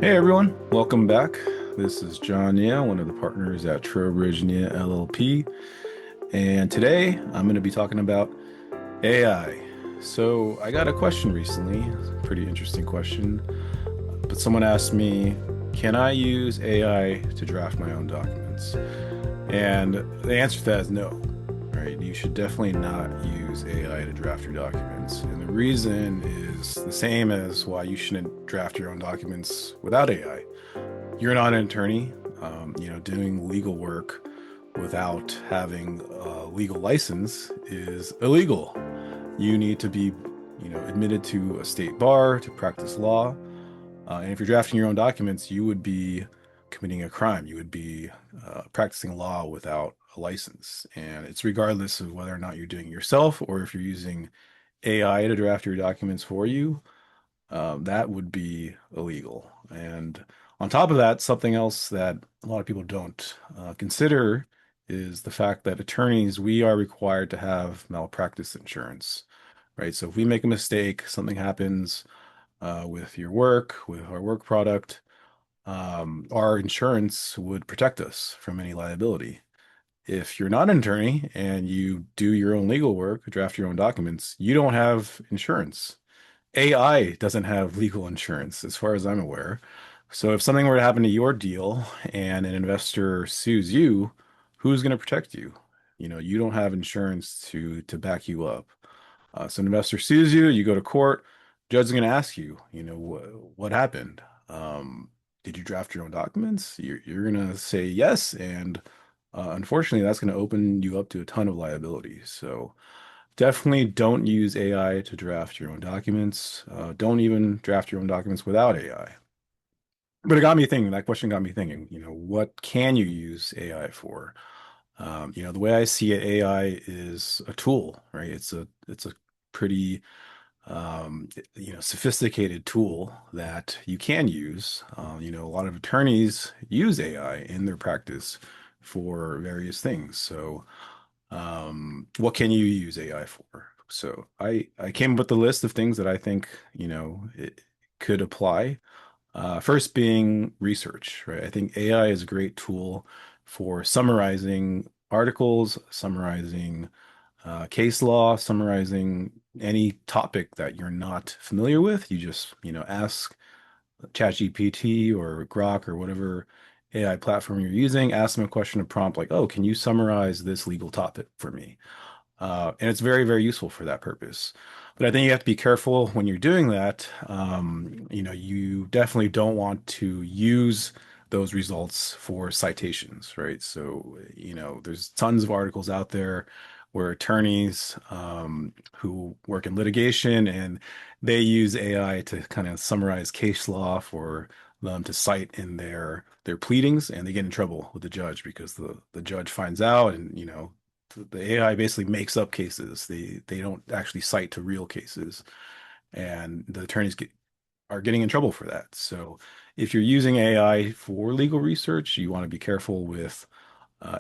Hey everyone, welcome back. This is Jon Nieh, one of the partners at Trowbridge Nieh LLP, and today I'm going to be talking about AI. So I got a question recently, pretty interesting question, but someone asked me, can I use AI to draft my own documents? And the answer to that is no, right? You should definitely not use AI to draft your documents. And the reason is the same as why you shouldn't draft your own documents without AI. You're not an attorney, doing legal work without having a legal license is illegal. You need to be, admitted to a state bar to practice law. And if you're drafting your own documents, you would be committing a crime. You would be practicing law without a license. And it's regardless of whether or not you're doing it yourself or if you're using AI to draft your documents for you, that would be illegal. And on top of that, something else that a lot of people don't consider is the fact that attorneys, we are required to have malpractice insurance, right? So if we make a mistake, something happens with your work, with our work product, our insurance would protect us from any liability. If you're not an attorney and you do your own legal work, draft your own documents, you don't have insurance. AI doesn't have legal insurance, as far as I'm aware. So if something were to happen to your deal and an investor sues you, who's going to protect you? You don't have insurance to back you up. So an investor sues you, you go to court, judge is going to ask you, what happened? Did you draft your own documents? You're going to say yes, and unfortunately, that's going to open you up to a ton of liability. So definitely don't use AI to draft your own documents. Don't even draft your own documents without AI. But it got me thinking, that question got me thinking, what can you use AI for? The way I see it, AI is a tool, right? It's a pretty sophisticated tool that you can use. A lot of attorneys use AI in their practice for various things. So what can you use AI for? So I came up with a list of things that I think, it could apply. First being research, right? I think AI is a great tool for summarizing articles, summarizing case law, summarizing any topic that you're not familiar with. You just, ask ChatGPT or Grok or whatever AI platform you're using, ask them a question, a prompt like, oh, can you summarize this legal topic for me? And it's very, very useful for that purpose. But I think you have to be careful when you're doing that. You definitely don't want to use those results for citations, right? So, there's tons of articles out there where attorneys who work in litigation and they use AI to kind of summarize case law for them to cite in their pleadings, and they get in trouble with the judge because the judge finds out, and the AI basically makes up cases. They don't actually cite to real cases, and the attorneys are getting in trouble for that. So if you're using AI for legal research, you want to be careful with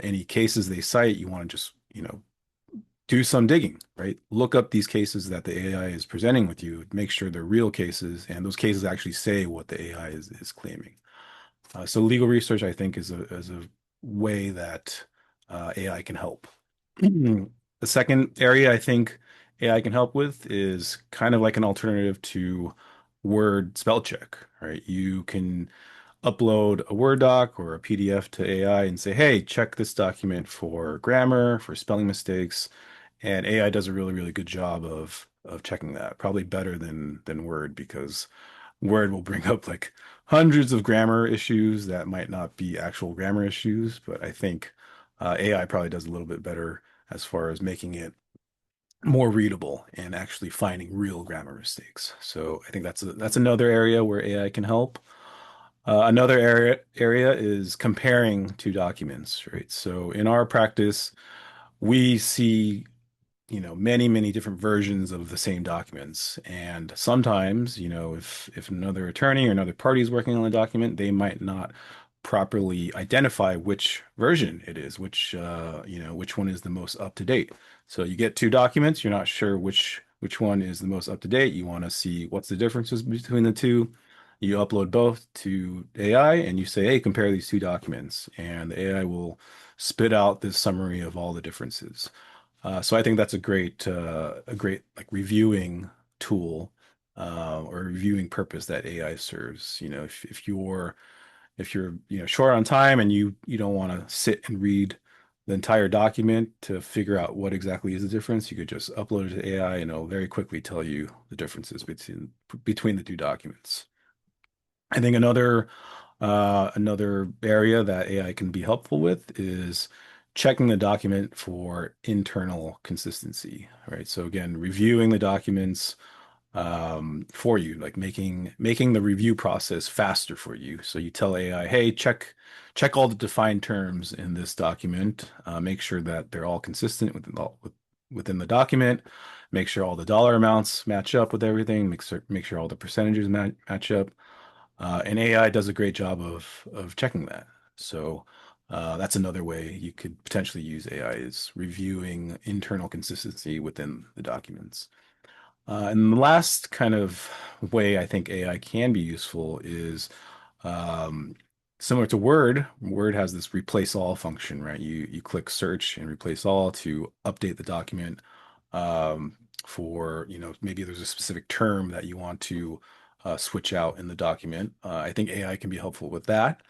any cases they cite. You want to just do some digging, right? Look up these cases that the AI is presenting with you. Make sure they're real cases, and those cases actually say what the AI is claiming. So legal research, I think, is a way that AI can help. The second area I think AI can help with is kind of like an alternative to Word spell check, right? You can upload a Word doc or a PDF to AI and say, hey, check this document for grammar, for spelling mistakes. And AI does a really, really good job of checking that, probably better than Word, because Word will bring up like hundreds of grammar issues that might not be actual grammar issues, but I think AI probably does a little bit better as far as making it more readable and actually finding real grammar mistakes. So I think that's another area where AI can help. Another area is comparing two documents, right? So in our practice, we see many, many different versions of the same documents. And sometimes, if another attorney or another party is working on the document, they might not properly identify which version it is, which one is the most up to date. So you get two documents, you're not sure which one is the most up to date. You want to see what's the differences between the two. You upload both to AI and you say, hey, compare these two documents, and the AI will spit out this summary of all the differences. So I think that's a great like reviewing tool or reviewing purpose that AI serves. If you're short on time and you don't want to sit and read the entire document to figure out what exactly is the difference, you could just upload it to AI and it'll very quickly tell you the differences between the two documents. I think another area that AI can be helpful with is checking the document for internal consistency, right? So again, reviewing the documents for you, like making the review process faster for you. So you tell AI, hey, check all the defined terms in this document. Make sure that they're all consistent within the document. Make sure all the dollar amounts match up with everything. Make sure all the percentages match up. And AI does a great job of checking that. So that's another way you could potentially use AI is reviewing internal consistency within the documents. And the last kind of way I think AI can be useful is um, similar to Word. Word has this replace all function, right? You click search and replace all to update the document for, maybe there's a specific term that you want to switch out in the document. I think AI can be helpful with that.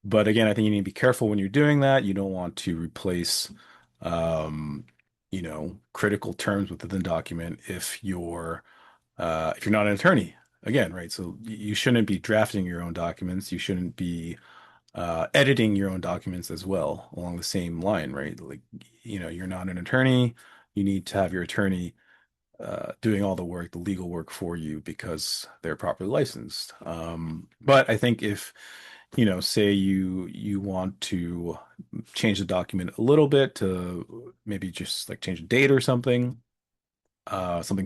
But again, I think you need to be careful when you're doing that. You don't want to replace, um, critical terms within the document if you're not an attorney. Again, right? So you shouldn't be drafting your own documents. You shouldn't be editing your own documents as well along the same line, right? Like, you're not an attorney. You need to have your attorney doing all the work, the legal work for you because they're properly licensed. But I think if, say you want to change the document a little bit to maybe just like change a date or something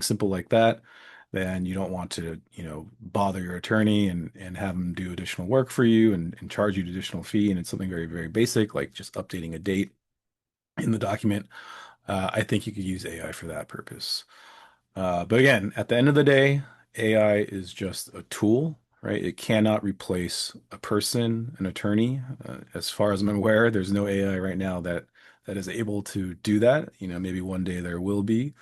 simple like that, then you don't want to, bother your attorney and have them do additional work for you and charge you an additional fee. And it's something very, very basic, like just updating a date in the document. I think you could use AI for that purpose. But again, at the end of the day, AI is just a tool, right? It cannot replace a person, an attorney. As far as I'm aware, there's no AI right now that is able to do that. Maybe one day there will be.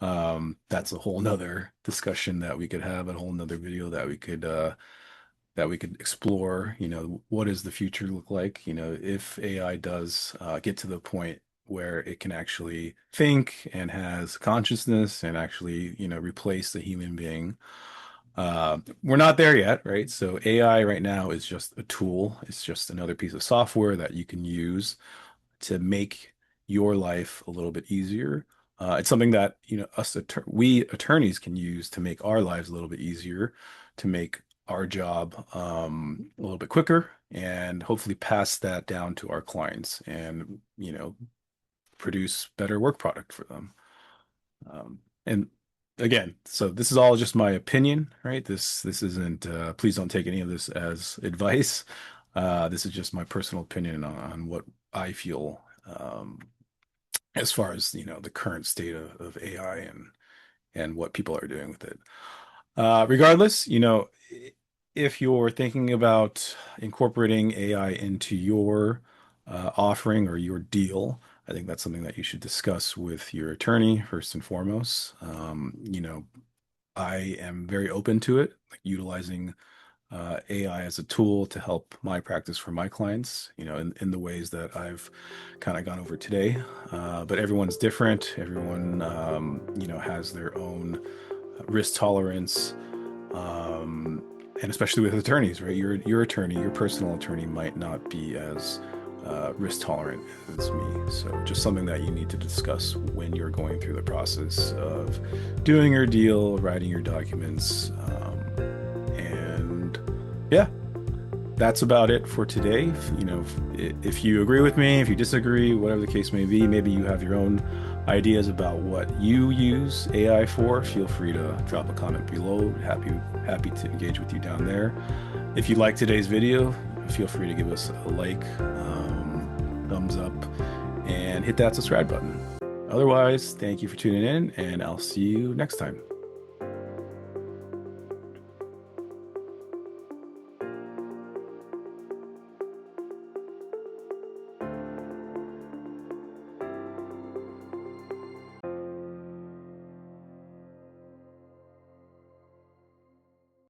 That's a whole nother discussion that we could have, a whole nother video that we could explore. What does the future look like? If AI does get to the point where it can actually think and has consciousness and actually, replace the human being. We're not there yet, right? So AI right now is just a tool. It's just another piece of software that you can use to make your life a little bit easier. It's something that we attorneys can use to make our lives a little bit easier, to make our job a little bit quicker, and hopefully pass that down to our clients and produce better work product for them. And again, so this is all just my opinion, right? This isn't. Please don't take any of this as advice. This is just my personal opinion on what I feel as far as the current state of AI and what people are doing with it. Regardless, if you're thinking about incorporating AI into your offering or your deal, I think that's something that you should discuss with your attorney first and foremost. I am very open to it, like utilizing AI as a tool to help my practice for my clients, in the ways that I've kind of gone over today. But everyone's different. Everyone, has their own risk tolerance, and especially with attorneys, right? Your attorney, your personal attorney, might not be as risk tolerant as me. So just something that you need to discuss when you're going through the process of doing your deal, writing your documents, and yeah, that's about it for today. If you agree with me, if you disagree, whatever the case may be, maybe you have your own ideas about what you use AI for, feel free to drop a comment below. Happy to engage with you down there. If you like today's video, feel free to give us a like, thumbs up, and hit that subscribe button. Otherwise, thank you for tuning in, and I'll see you next time.